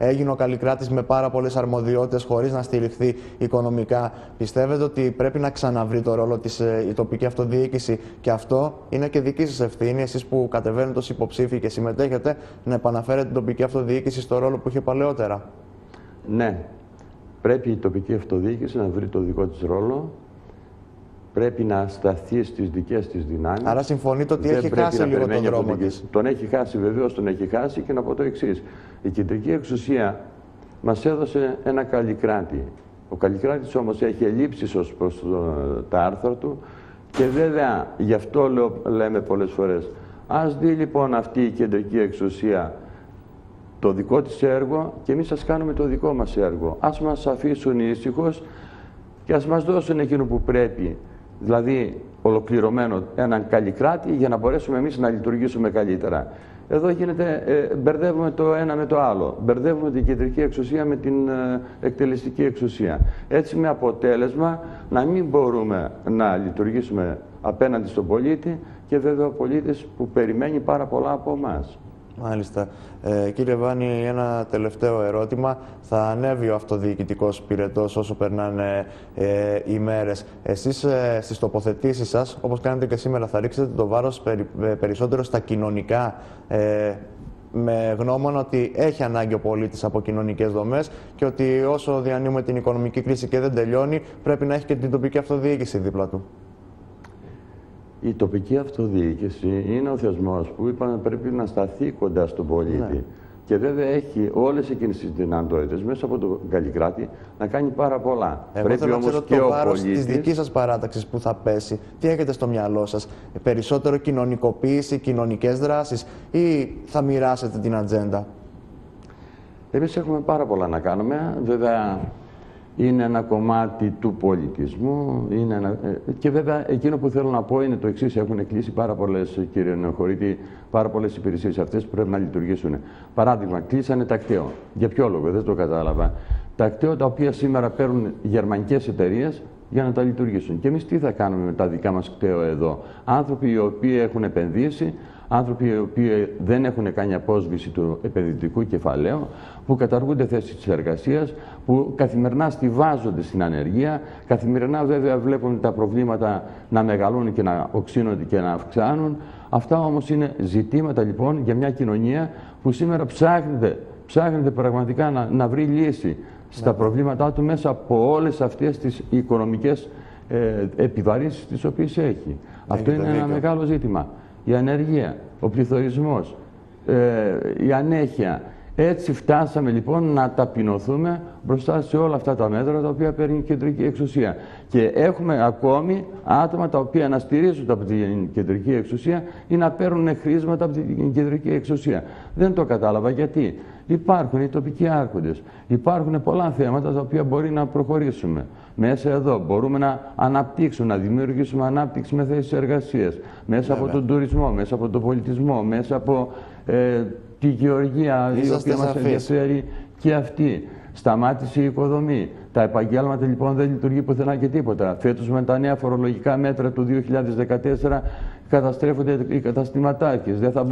έγινε ο Καλλικράτης με πάρα πολλές αρμοδιότητες χωρίς να στηριχθεί οικονομικά. Πιστεύετε ότι πρέπει να ξαναβρει το ρόλο της η τοπική αυτοδιοίκηση, και αυτό είναι και δική σας ευθύνη, εσείς που κατεβαίνετε ως υποψήφοι και συμμετέχετε, να επαναφέρετε την τοπική αυτοδιοίκηση στο ρόλο που είχε παλαιότερα? Ναι. Πρέπει η τοπική αυτοδιοίκηση να βρει το δικό της ρόλο. Πρέπει να σταθεί στις δικές της δυνάμεις. Άρα συμφωνείτε ότι έχει χάσει λίγο τον δρόμο της? Τον έχει χάσει, βεβαίως τον έχει χάσει, και να πω το εξής. Η κεντρική εξουσία μας έδωσε ένα Καλλικράτη. Ο Καλλικράτης όμως έχει ελλείψεις ως προς τα άρθρα του, και βέβαια γι' αυτό λέμε πολλές φορές, ας δει λοιπόν αυτή η κεντρική εξουσία το δικό της έργο και εμείς ας κάνουμε το δικό μας έργο. Ας μας αφήσουν ήσυχος και ας μας δώσουν εκείνο που πρέπει. Δηλαδή, ολοκληρωμένο έναν Καλλικράτη, για να μπορέσουμε εμείς να λειτουργήσουμε καλύτερα. Εδώ μπερδεύουμε το ένα με το άλλο. Μπερδεύουμε την κεντρική εξουσία με την εκτελεστική εξουσία. Έτσι, με αποτέλεσμα να μην μπορούμε να λειτουργήσουμε απέναντι στον πολίτη, και βέβαια ο πολίτης που περιμένει πάρα πολλά από εμάς. Μάλιστα. Κύριε Βάνη, ένα τελευταίο ερώτημα. Θα ανέβει ο αυτοδιοικητικός πυρετός όσο περνάνε οι μέρες. Εσείς στις τοποθετήσεις σας, όπως κάνετε και σήμερα, θα ρίξετε το βάρος περισσότερο στα κοινωνικά, με γνώμονα ότι έχει ανάγκη ο πολίτης από κοινωνικές δομές, και ότι όσο διανύουμε την οικονομική κρίση και δεν τελειώνει, πρέπει να έχει και την τοπική αυτοδιοίκηση δίπλα του? Η τοπική αυτοδιοίκηση είναι ο θεσμός που είπαμε πρέπει να σταθεί κοντά στον πολίτη. Ναι. Και βέβαια έχει όλες εκείνες τις δυνατότητες μέσα από τον Καλλικράτη να κάνει πάρα πολλά. Θέλω να ξέρω το βάρος της δικής σας παράταξης που θα πέσει. Τι έχετε στο μυαλό σας? Περισσότερο κοινωνικοποίηση, κοινωνικές δράσεις, ή θα μοιράσετε την ατζέντα? Εμείς έχουμε πάρα πολλά να κάνουμε. Βέβαια, είναι ένα κομμάτι του πολιτισμού, και βέβαια εκείνο που θέλω να πω είναι το εξής: έχουν κλείσει πάρα πολλές, κύριε Νεοχωρίτη, πάρα πολλές υπηρεσίες αυτές που πρέπει να λειτουργήσουν. Παράδειγμα, κλείσανε τα κταίο. Για ποιο λόγο? Δεν το κατάλαβα. Τα κταίο τα οποία σήμερα παίρνουν γερμανικές εταιρείες για να τα λειτουργήσουν. Και εμείς τι θα κάνουμε με τα δικά μας κταίο εδώ? Άνθρωποι οι οποίοι έχουν επενδύσει, άνθρωποι οι οποίοι δεν έχουν κάνει απόσβηση του επενδυτικού κεφαλαίου, που καταργούνται θέσεις εργασίας, που καθημερινά στιβάζονται στην ανεργία, καθημερινά βέβαια βλέπουν τα προβλήματα να μεγαλώνουν και να οξύνονται και να αυξάνουν. Αυτά όμως είναι ζητήματα λοιπόν για μια κοινωνία που σήμερα ψάχνεται πραγματικά να βρει λύση στα προβλήματά του μέσα από όλες αυτές τις οικονομικές επιβαρύνσεις τις οποίες έχει. Αυτό είναι ένα μεγάλο ζήτημα. Η ανεργία, ο πληθωρισμός, η ανέχεια. Έτσι φτάσαμε λοιπόν να ταπεινωθούμε μπροστά σε όλα αυτά τα μέτρα τα οποία παίρνει η κεντρική εξουσία. Και έχουμε ακόμη άτομα τα οποία να στηρίζονται από την κεντρική εξουσία ή να παίρνουν χρήματα από την κεντρική εξουσία. Δεν το κατάλαβα γιατί. Υπάρχουν οι τοπικοί άρχοντες. Υπάρχουν πολλά θέματα τα οποία μπορεί να προχωρήσουμε. Μέσα εδώ μπορούμε να αναπτύξουμε, να δημιουργήσουμε ανάπτυξη με θέσεις εργασίας. Μέσα από τον τουρισμό, μέσα από τον πολιτισμό, μέσα από τη γεωργία, η οποία μας ενδιαφέρει και αυτή. Σταμάτησε η οικοδομή. Τα επαγγέλματα λοιπόν δεν λειτουργεί πουθενά και τίποτα. Φέτος με τα νέα φορολογικά μέτρα του 2014 καταστρέφονται οι καταστηματάρχες. Δεν θα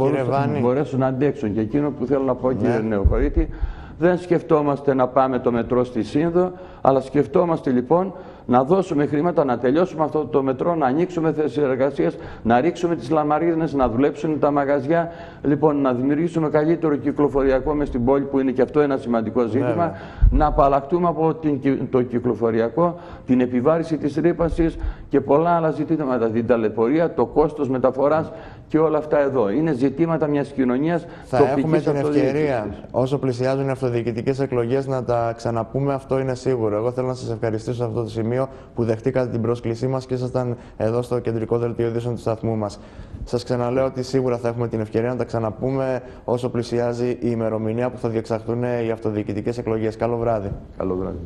μπορέσουν να αντέξουν. Και εκείνο που θέλω να πω, κύριε Νεοχωρίτη, δεν σκεφτόμαστε να πάμε το μετρό στη Σύνδο, αλλά σκεφτόμαστε λοιπόν να δώσουμε χρήματα, να τελειώσουμε αυτό το μετρό, να ανοίξουμε θέσεις εργασίας, να ρίξουμε τις λαμαρίνες, να δουλέψουν τα μαγαζιά, λοιπόν, να δημιουργήσουμε καλύτερο κυκλοφοριακό μες στην πόλη, που είναι και αυτό ένα σημαντικό ζήτημα, να απαλλαχτούμε από το κυκλοφοριακό, την επιβάρηση της ρύπανσης και πολλά άλλα ζητήματα, την ταλαιπωρία, το κόστος μεταφοράς και όλα αυτά εδώ. Είναι ζητήματα μιας κοινωνίας τοπικής αυτοδιοίκησης. Θα έχουμε την ευκαιρία, όσο πλησιάζουν οι αυτοδιοικητικές εκλογές, να τα ξαναπούμε, αυτό είναι σίγουρο. Εγώ θέλω να σας ευχαριστήσω σε αυτό το σημείο που δεχτήκατε την πρόσκλησή μας και ήσασταν εδώ στο κεντρικό δελτίο ειδήσεων του σταθμού μας. Σας ξαναλέω ότι σίγουρα θα έχουμε την ευκαιρία να τα ξαναπούμε όσο πλησιάζει η ημερομηνία που θα διεξαχθούν οι αυτοδιοικητικές εκλογές. Καλό βράδυ. Καλό βράδυ.